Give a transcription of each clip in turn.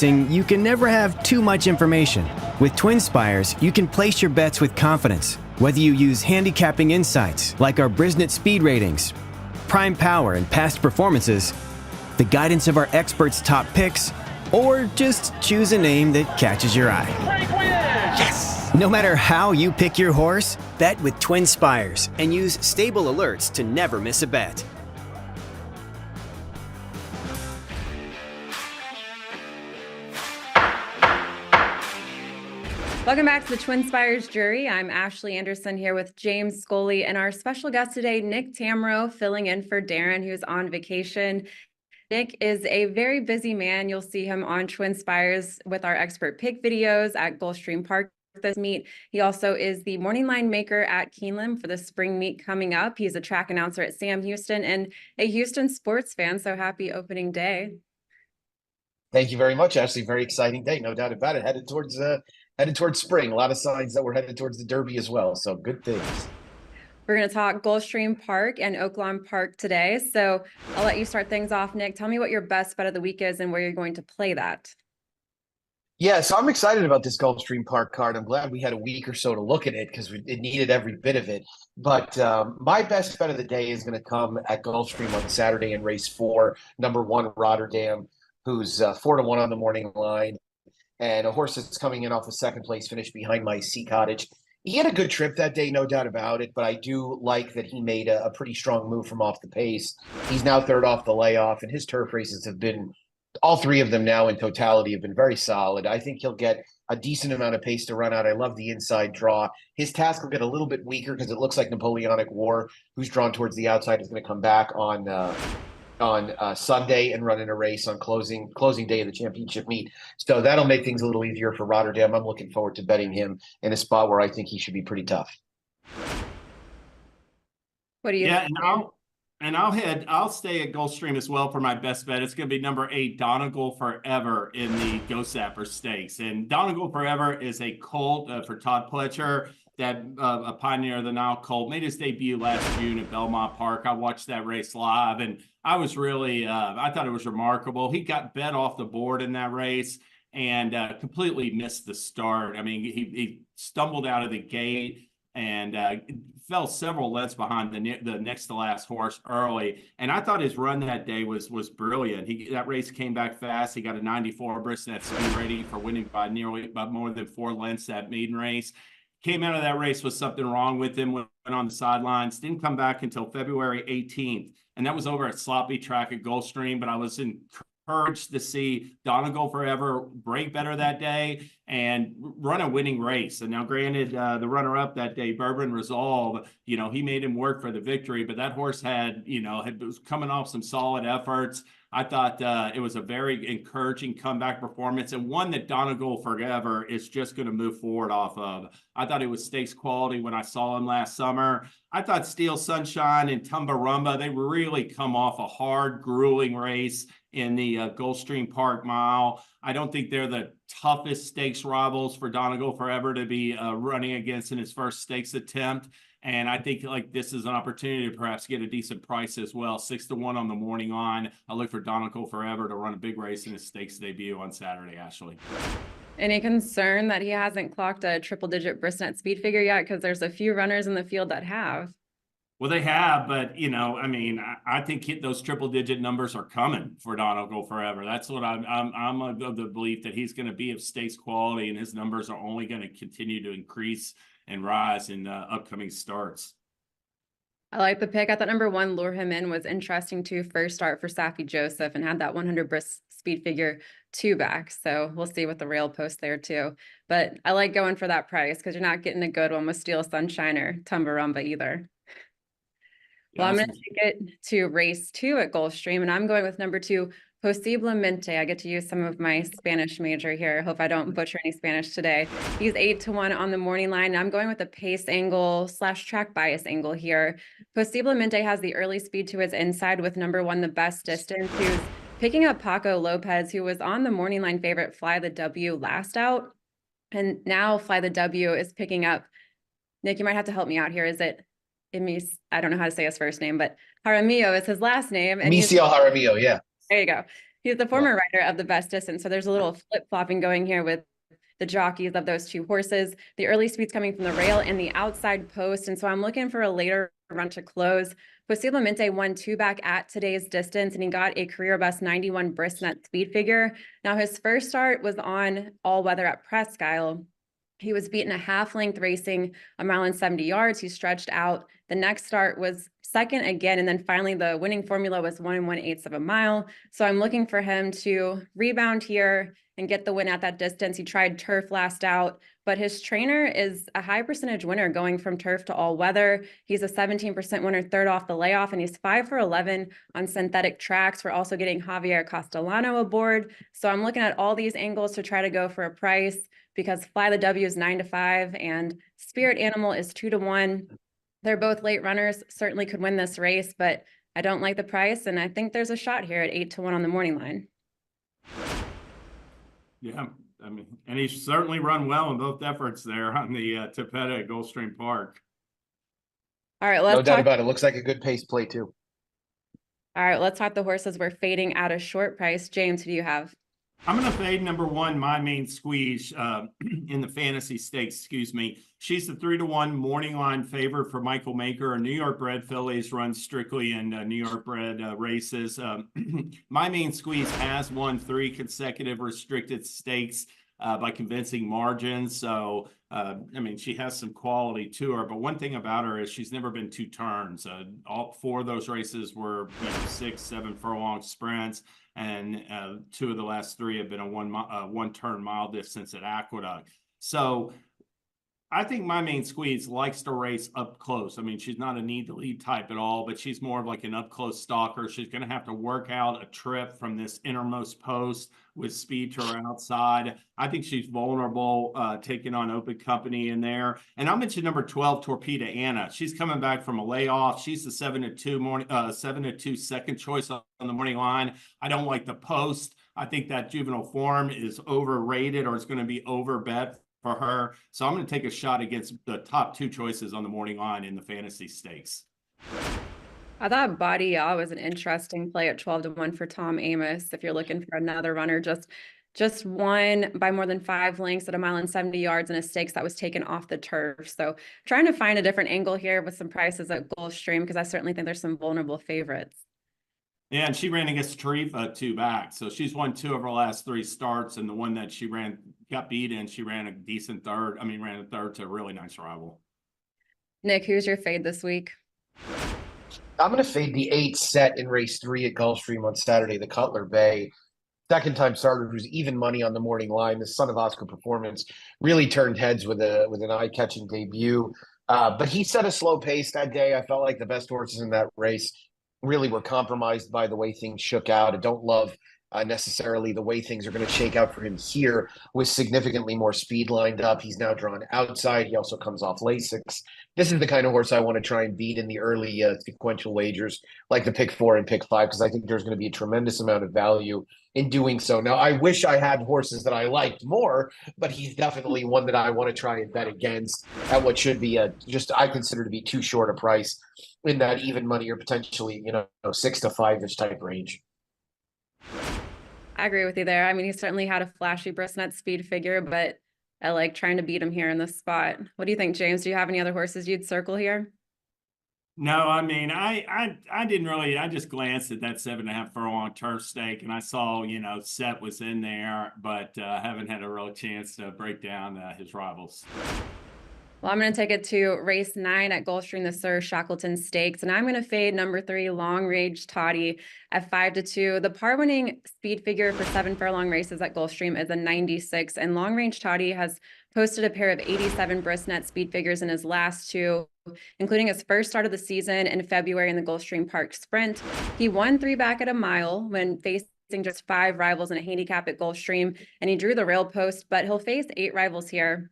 You can never have too much information. With TwinSpires, you can place your bets with confidence, whether you use handicapping insights like our Brisnet speed ratings, prime power and past performances, the guidance of our experts' top picks, or just choose a name that catches your eye. Yes! No matter how you pick your horse, bet with TwinSpires and use stable alerts to never miss a bet. Welcome back to the TwinSpires Jury. I'm Ashley Anderson here with James Scully and our special guest today, Nick Tammaro, filling in for Darren, who's on vacation. Nick is a very busy man. You'll see him on TwinSpires with our expert pick videos at Gulfstream Park this meet. He also is the morning line maker at Keeneland for the spring meet coming up. He's a track announcer at Sam Houston and a Houston sports fan. So happy opening day. Thank you very much, Ashley. Very exciting day, no doubt about it. Headed towards spring. A lot of signs that we're headed towards the Derby as well. So good things. We're going to talk Gulfstream Park and Oaklawn Park today. So I'll let you start things off, Nick. Tell me what your best bet of the week is and where you're going to play that. Yeah, so I'm excited about this Gulfstream Park card. I'm glad we had a week or so to look at it because it needed every bit of it. But my best bet of the day is going to come at Gulfstream on Saturday in race 4, number 1 Rotterdam, who's 4-1 on the morning line. And a horse that's coming in off a second place finish behind my Sea Cottage. He had a good trip that day, no doubt about it, but I do like that he made a pretty strong move from off the pace. He's now third off the layoff, and his turf races have been, all 3 of them now in totality have been very solid. I think he'll get a decent amount of pace to run out. I love the inside draw. His task will get a little bit weaker because it looks like Napoleonic War, who's drawn towards the outside, is going to come back on Sunday and run in a race on closing day of the championship meet. So that'll make things a little easier for Rotterdam. I'm looking forward to betting him in a spot where I think he should be pretty tough. What do you think? I'll stay at Gulfstream as well for my best bet. It's going to be number 8, Donegal Forever in the Go Sapper Stakes. And Donegal Forever is a colt for Todd Pletcher, that a Pioneer of the Nile colt, made his debut last June at Belmont Park. I watched that race live, and I was really, I thought it was remarkable. He got bet off the board in that race and completely missed the start. I mean, he stumbled out of the gate and fell several lengths behind the next to last horse early. And I thought his run that day was brilliant. That race came back fast. He got a 94 Brisnet speed rating for winning by more than 4 lengths that maiden race. Came out of that race with something wrong with him, went on the sidelines, didn't come back until February 18th. And that was over at Sloppy Track at Gulfstream, but I was encouraged to see Donegal Forever break better that day and run a winning race. And now granted, the runner-up that day, Bourbon Resolve, he made him work for the victory, but that horse was coming off some solid efforts. I thought it was a very encouraging comeback performance and one that Donegal Forever is just going to move forward off of. I thought it was stakes quality when I saw him last summer. I thought Steel Sunshine and Tumbarumba, they really come off a hard, grueling race in the Gulfstream Park Mile. I don't think they're the toughest stakes rivals for Donegal Forever to be running against in his first stakes attempt. And I think this is an opportunity to perhaps get a decent price as well. 6-1 on the morning line. I look for Donegal Forever to run a big race in his stakes debut on Saturday, Ashley. Any concern that he hasn't clocked a triple-digit Brisnet speed figure yet? Because there's a few runners in the field that have. Well, they have, but, I think those triple-digit numbers are coming for Donegal Forever. That's what I'm of the belief that he's going to be of stakes quality, and his numbers are only going to continue to increase and rise in upcoming starts. I like the pick. I thought number 1, Lure Him In, was interesting too. First start for Safi Joseph and had that 100 Bris speed figure 2 back. So we'll see with the rail post there too. But I like going for that price because you're not getting a good one with Steel Sunshine or Tumbarumba either. Well, I'm going to take it to race 2 at Gulfstream, and I'm going with number 2, Posiblemente. I get to use some of my Spanish major here. Hope I don't butcher any Spanish today. He's 8-1 on the morning line. I'm going with a pace angle / track bias angle here. Posiblemente has the early speed to his inside with number 1, the best distance, who's picking up Paco Lopez, who was on the morning line favorite Fly the W last out. And now Fly the W is picking up, Nick, you might have to help me out here. Is it Emis? I don't know how to say his first name, but Jaramillo is his last name. And Misael Jaramillo, yeah. There you go. He's the former rider of the best distance. So there's a little flip-flopping going here with the jockeys of those two horses. The early speed's coming from the rail and the outside post. And so I'm looking for a later run to close. Possiblemente won 2 back at today's distance, and he got a career best 91 brisnet speed figure. Now, his first start was on all weather at Presque Isle. He was beaten a half length racing a mile and 70 yards. He stretched out. The next start was second again. And then finally the winning formula was 1 1/8 of a mile. So I'm looking for him to rebound here and get the win at that distance. He tried turf last out, but his trainer is a high percentage winner going from turf to all weather. He's a 17% winner, third off the layoff, and he's 5 for 11 on synthetic tracks. We're also getting Javier Castellano aboard. So I'm looking at all these angles to try to go for a price, because Fly the W is 9 to 5 and Spirit Animal is 2 to 1. They're both late runners, certainly could win this race, but I don't like the price. And I think there's a shot here at 8 to 1 on the morning line. Yeah, I mean, and he's certainly run well in both efforts there on the Tepeta at Gulfstream Park. All right, let's no doubt talk. about it. Looks like a good pace play too. All right, let's talk the horses we're fading at a short price. James, who do you have? I'm going to fade number 1, My Main Squeeze, in the fantasy stakes, excuse me. She's the 3 to 1 morning line favorite for Michael Maker. A New York bred fillies run strictly in New York bred races. My Main Squeeze has won 3 consecutive restricted stakes by convincing margins. So, I mean, she has some quality to her, but one thing about her is she's never been 2 turns. All 4 of those races were 6, 7 furlong sprints. And 2 of the last 3 have been a one turn mile distance at Aqueduct. So I think My Main Squeeze likes to race up close. I mean, she's not a need to lead type at all, but she's more of like an up close stalker. She's going to have to work out a trip from this innermost post with speed to her outside. I think she's vulnerable taking on open company in there. And I'll mention number 12, Torpedo Anna. She's coming back from a layoff. She's the 7 to 2 second choice on the morning line. I don't like the post. I think that juvenile form is overrated, or it's going to be overbet for her. So I'm going to take a shot against the top 2 choices on the morning line in the fantasy stakes. I thought Body Yaw was an interesting play at 12 to 1 for Tom Amos. If you're looking for another runner, just won by more than 5 lengths at a mile and 70 yards in a stakes that was taken off the turf. So trying to find a different angle here with some prices at Gulfstream, because I certainly think there's some vulnerable favorites. Yeah, and she ran against Tarifa 2 back. So she's won 2 of her last 3 starts, and the one that she got beat in, she ran a decent third. I mean, ran a third to a really nice rival. Nick, who's your fade this week? I'm going to fade the 8 set in race 3 at Gulfstream on Saturday, the Cutler Bay. Second time starter who's even money on the morning line. The Son of Oscar performance really turned heads with an eye-catching debut. But he set a slow pace that day. I felt like the best horses in that race really were compromised by the way things shook out. I don't love necessarily the way things are going to shake out for him here with significantly more speed lined up. He's now drawn outside. He also comes off Lasix. This is the kind of horse I want to try and beat in the early sequential wagers, like the pick 4 and pick 5, because I think there's going to be a tremendous amount of value in doing so. Now, I wish I had horses that I liked more, but he's definitely one that I want to try and bet against at what should be I consider to be too short a price in that even money or potentially, 6 to 5-ish type range. I agree with you there. I mean, he certainly had a flashy brisnet speed figure, but I like trying to beat him here in this spot. What do you think, James? Do you have any other horses you'd circle here? No, I mean, I didn't really. I just glanced at that 7.5 furlong turf stake, and I saw, Set was in there, but haven't had a real chance to break down his rivals. Well, I'm going to take it to race 9 at Gulfstream, the Sir Shackleton Stakes, and I'm going to fade number 3, Long Range Toddy at 5 to 2. The par-winning speed figure for 7 furlong races at Gulfstream is a 96, and Long Range Toddy has posted a pair of 87 brisnet speed figures in his last 2, including his first start of the season in February in the Gulfstream Park Sprint. He won 3 back at a mile when facing just 5 rivals in a handicap at Gulfstream, and he drew the rail post, but he'll face 8 rivals here.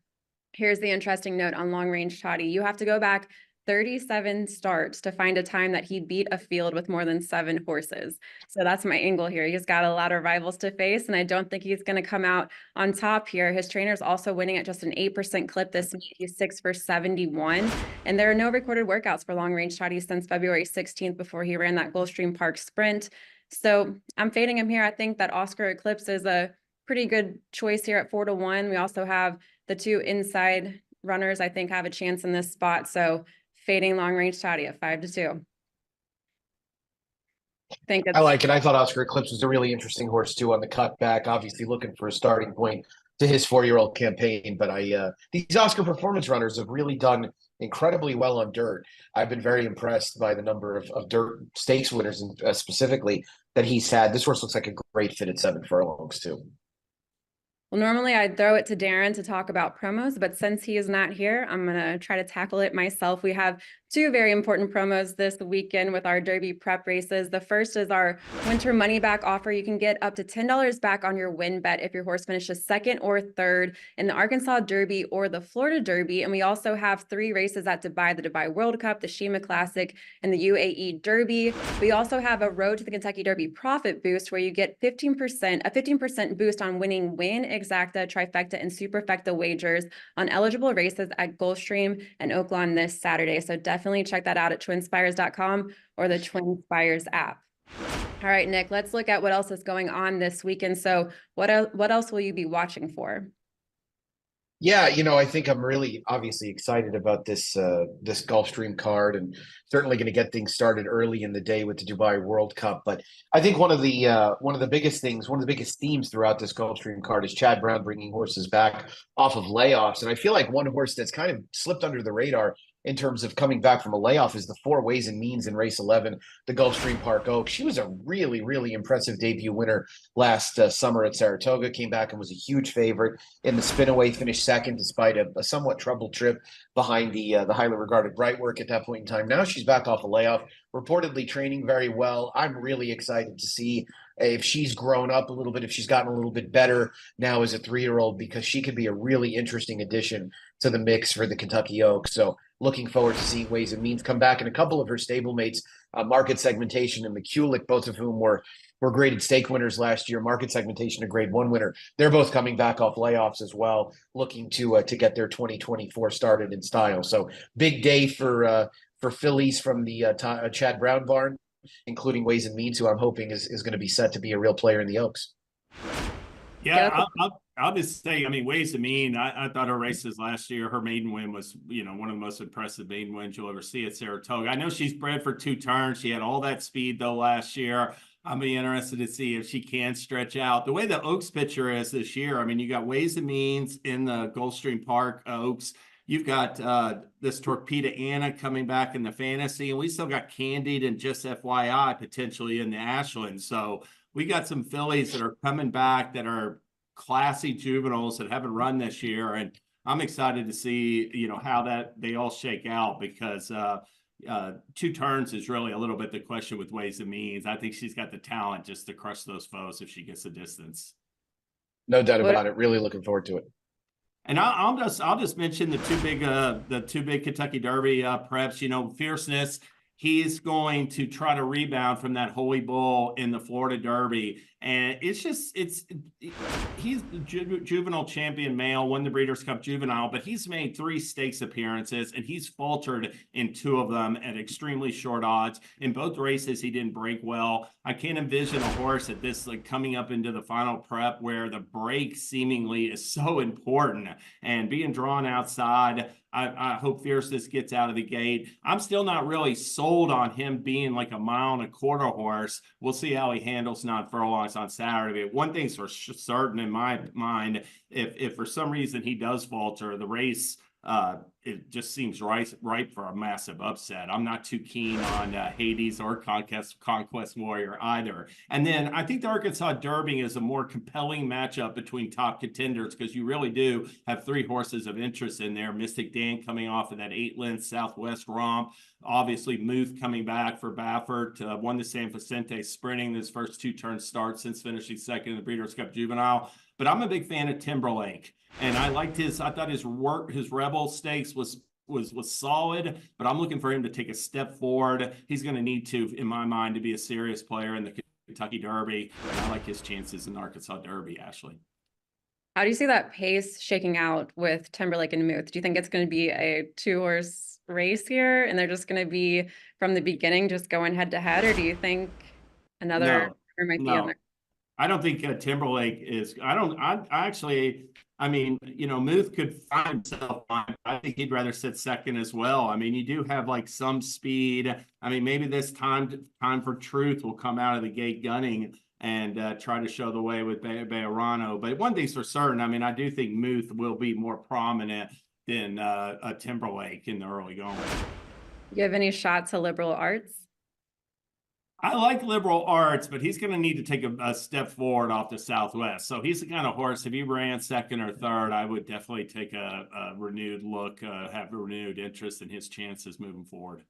Here's the interesting note on Long Range Toddy. You have to go back 37 starts to find a time that he beat a field with more than 7 horses. So that's my angle here. He's got a lot of rivals to face, and I don't think he's going to come out on top here. His trainer's also winning at just an 8% clip this meet. He's 6 for 71, and there are no recorded workouts for Long Range Toddy since February 16th before he ran that Gulfstream Park Sprint. So I'm fading him here. I think that Oscar Eclipse is a pretty good choice here at 4-1. We also have the two inside runners, I think, have a chance in this spot. So fading long range Toddy at 5-2. Think I it's like it. I thought Oscar Eclipse was a really interesting horse too on the cutback. Obviously, looking for a starting point to his 4-year-old campaign. But these Oscar performance runners have really done incredibly well on dirt. I've been very impressed by the number of dirt stakes winners, and specifically that he's had. This horse looks like a great fit at 7 furlongs too. Well, normally I'd throw it to Darren to talk about promos, but since he is not here, I'm going to try to tackle it myself. We have two very important promos this weekend with our Derby prep races. The first is our winter money back offer. You can get up to $10 back on your win bet if your horse finishes second or third in the Arkansas Derby or the Florida Derby. And we also have 3 races at Dubai: the Dubai World Cup, the Shima Classic, and the UAE Derby. We also have a Road to the Kentucky Derby profit boost where you get a 15% boost on winning win, exacta, trifecta, and superfecta wagers on eligible races at Gulfstream and Oaklawn this Saturday. So definitely check that out at TwinSpires.com or the TwinSpires app. All right, Nick, let's look at what else is going on this weekend. So what else will you be watching for? Yeah, I think I'm really obviously excited about this Gulfstream card, and certainly going to get things started early in the day with the Dubai World Cup. But I think one of the biggest things, one of the biggest themes throughout this Gulfstream card is Chad Brown bringing horses back off of layoffs. And I feel like one horse that's kind of slipped under the radar in terms of coming back from a layoff is the 4 Ways and Means in race 11, the Gulfstream Park Oak. She was a really, really impressive debut winner last summer at Saratoga, came back and was a huge favorite in the spinaway, finished second despite a somewhat troubled trip behind the highly regarded Brightwork at that point in time. Now she's back off a layoff, reportedly training very well. I'm really excited to see if she's grown up a little bit, if she's gotten a little bit better now as a 3-year-old, because she could be a really interesting addition to the mix for the Kentucky Oaks. So looking forward to seeing Ways and Means come back, and a couple of her stablemates, Market Segmentation and McCulloch, both of whom were graded stake winners last year. Market Segmentation, a grade 1 winner. They're both coming back off layoffs as well, looking to get their 2024 started in style. So big day for fillies from the Chad Brown barn, including Ways and Means, who I'm hoping is going to be set to be a real player in the Oaks. Yeah, I'll just say, I mean, Ways and Mean, I thought her races last year, her maiden win was, one of the most impressive maiden wins you'll ever see at Saratoga. I know she's bred for 2 turns. She had all that speed, though, last year. I'll be interested to see if she can stretch out. The way the Oaks picture is this year, I mean, you got Ways and Means in the Gulfstream Park Oaks. You've got this Torpedo Anna coming back in the fantasy, and we still got Candied and Just FYI potentially in the Ashland. So we got some fillies that are coming back that are classy juveniles that haven't run this year, and I'm excited to see how they all shake out, because 2 turns is really a little bit the question with Ways and Means. I think she's got the talent just to crush those foes if she gets the distance. No doubt about it. Really looking forward to it. And I'll just mention the two big Kentucky Derby preps. Fierceness. He's going to try to rebound from that Holy Bull in the Florida Derby. And he's the juvenile champion male, won the Breeders' Cup Juvenile, but he's made 3 stakes appearances, and he's faltered in 2 of them at extremely short odds. In both races, he didn't break well. I can't envision a horse at this, coming up into the final prep where the break seemingly is so important and being drawn outside. I hope Fierceness gets out of the gate. I'm still not really sold on him being like a 1.25 mile horse. We'll see how he handles 9 furlongs on Saturday. But one thing's for certain in my mind, if for some reason he does falter, the race, it just seems ripe for a massive upset. I'm not too keen on Hades or Conquest Warrior either. And then I think the Arkansas Derby is a more compelling matchup between top contenders, because you really do have 3 horses of interest in there. Mystic Dan coming off of that 8-length Southwest romp. Obviously, Muth coming back for Baffert, won the San Vicente sprinting his first 2 turn start since finishing second in the Breeders' Cup Juvenile. But I'm a big fan of Timberlake, and I thought his Rebel Stakes was solid, but I'm looking for him to take a step forward. He's going to need to, in my mind, to be a serious player in the Kentucky Derby. And I like his chances in the Arkansas Derby, Ashley. How do you see that pace shaking out with Timberlake and Muth? Do you think it's going to be a 2-horse race here, and they're just going to be from the beginning just going head to head, or do you think another, No, or might be no. on there. I don't think Timberlake is. I actually. I mean, Muth could find himself on. I think he'd rather sit second as well. I mean, you do have like some speed. I mean, maybe this time for truth will come out of the gate gunning and try to show the way with Bejarano. But one thing's for certain. I mean, I do think Muth will be more prominent than a Timberlake in the early going. You have any shot to liberal arts? I like liberal arts, but he's going to need to take a step forward off the Southwest. So he's the kind of horse, if he ran second or third, I would definitely take a renewed look, have a renewed interest in his chances moving forward.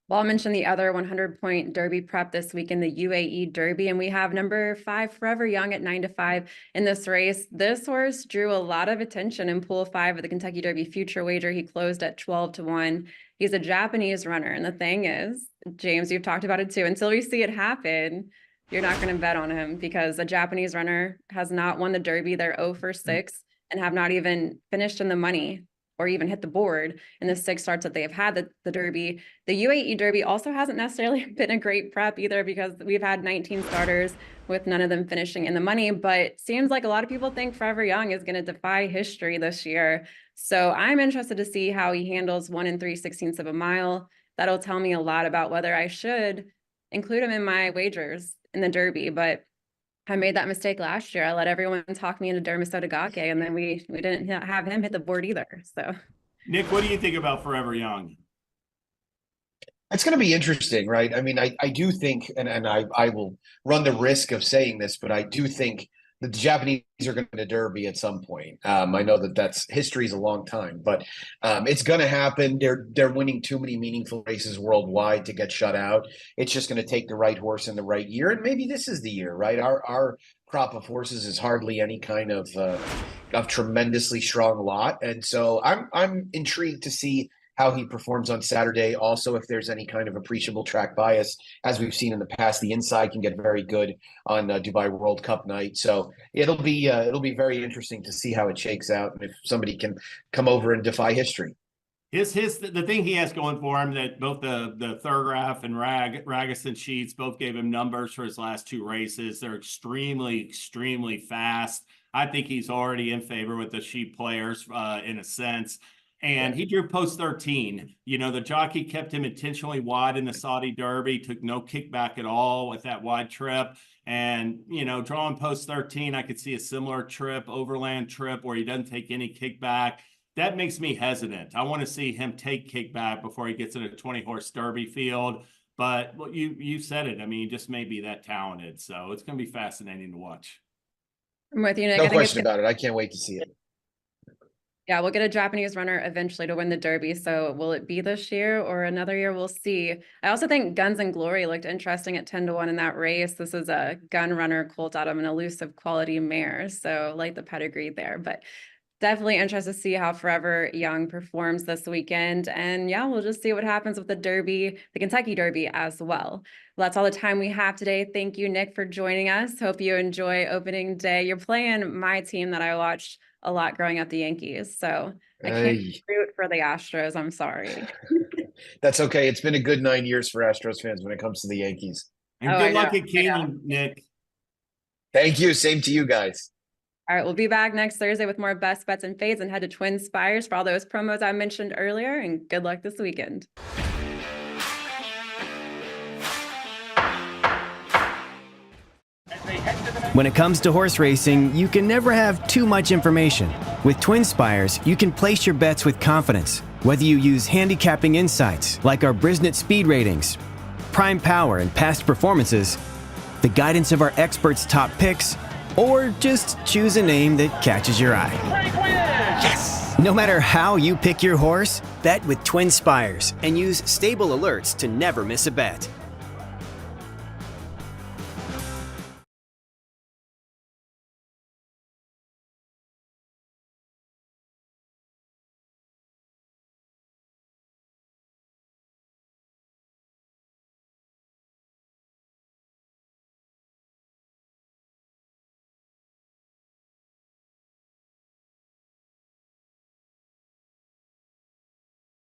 Well, I'll mention the other 100-point Derby prep this week in the UAE Derby, and we have number 5, Forever Young at 9-5 in this race. This horse drew a lot of attention in Pool 5 of the Kentucky Derby Future Wager. He closed at 12-1. He's a Japanese runner, and the thing is, James, you've talked about it too, until we see it happen, you're not going to bet on him because a Japanese runner has not won the Derby. They're 0 for 6 and have not even finished in the money or even hit the board in the 6 starts that they have had the Derby. The UAE Derby also hasn't necessarily been a great prep either because we've had 19 starters with none of them finishing in the money, but seems like a lot of people think Forever Young is going to defy history this year. So I'm interested to see how he handles 1 3/16 of a mile. That'll tell me a lot about whether I should include him in my wagers in the Derby, but I made that mistake last year. I let everyone talk me into Dermisotogake, and then we didn't have him hit the board either. So, Nick, what do you think about Forever Young? It's going to be interesting, right? I mean, I do think, and I will run the risk of saying this, but I do think the Japanese are going to Derby at some point. I know that's history's a long time, but it's going to happen. They're winning too many meaningful races worldwide to get shut out. It's just going to take the right horse in the right year, and maybe this is the year, right? Our crop of horses is hardly any kind of tremendously strong lot, and so I'm intrigued to see how he performs on Saturday. Also, if there's any kind of appreciable track bias, as we've seen in the past, the inside can get very good on Dubai World Cup night. So it'll be very interesting to see how it shakes out and if somebody can come over and defy history. The thing he has going for him that both the Thurgraph and Ragusan sheets both gave him numbers for his last 2 races. They're extremely fast. I think he's already in favor with the sheep players in a sense. And he drew post 13. The jockey kept him intentionally wide in the Saudi Derby, took no kickback at all with that wide trip. And, drawing post 13, I could see a similar trip, overland trip, where he doesn't take any kickback. That makes me hesitant. I want to see him take kickback before he gets in a 20-horse Derby field. But you said it. I mean, he just may be that talented. So it's going to be fascinating to watch. I'm with you, Nick. No question about it. I can't wait to see it. Yeah, we'll get a Japanese runner eventually to win the Derby. So will it be this year or another year? We'll see. I also think Guns and Glory looked interesting at 10-1 in that race. This is a gun runner colt out of an elusive quality mare. So like the pedigree there, but definitely interested to see how Forever Young performs this weekend. And yeah, we'll just see what happens with the Derby, the Kentucky Derby as well. That's all the time we have today. Thank you, Nick, for joining us. Hope you enjoy opening day. You're playing my team that I watched a lot growing up, the Yankees. So I can't root for the Astros. I'm sorry. That's okay. It's been a good 9 years for Astros fans when it comes to the Yankees. And good luck at Keeneland, Nick. Thank you. Same to you guys. All right, we'll be back next Thursday with more best bets and fades, and head to TwinSpires for all those promos I mentioned earlier, and good luck this weekend. When it comes to horse racing, you can never have too much information. With TwinSpires, you can place your bets with confidence, whether you use handicapping insights like our Brisnet speed ratings, prime power and past performances, the guidance of our experts' top picks, or just choose a name that catches your eye. Yes! No matter how you pick your horse, bet with TwinSpires and use stable alerts to never miss a bet.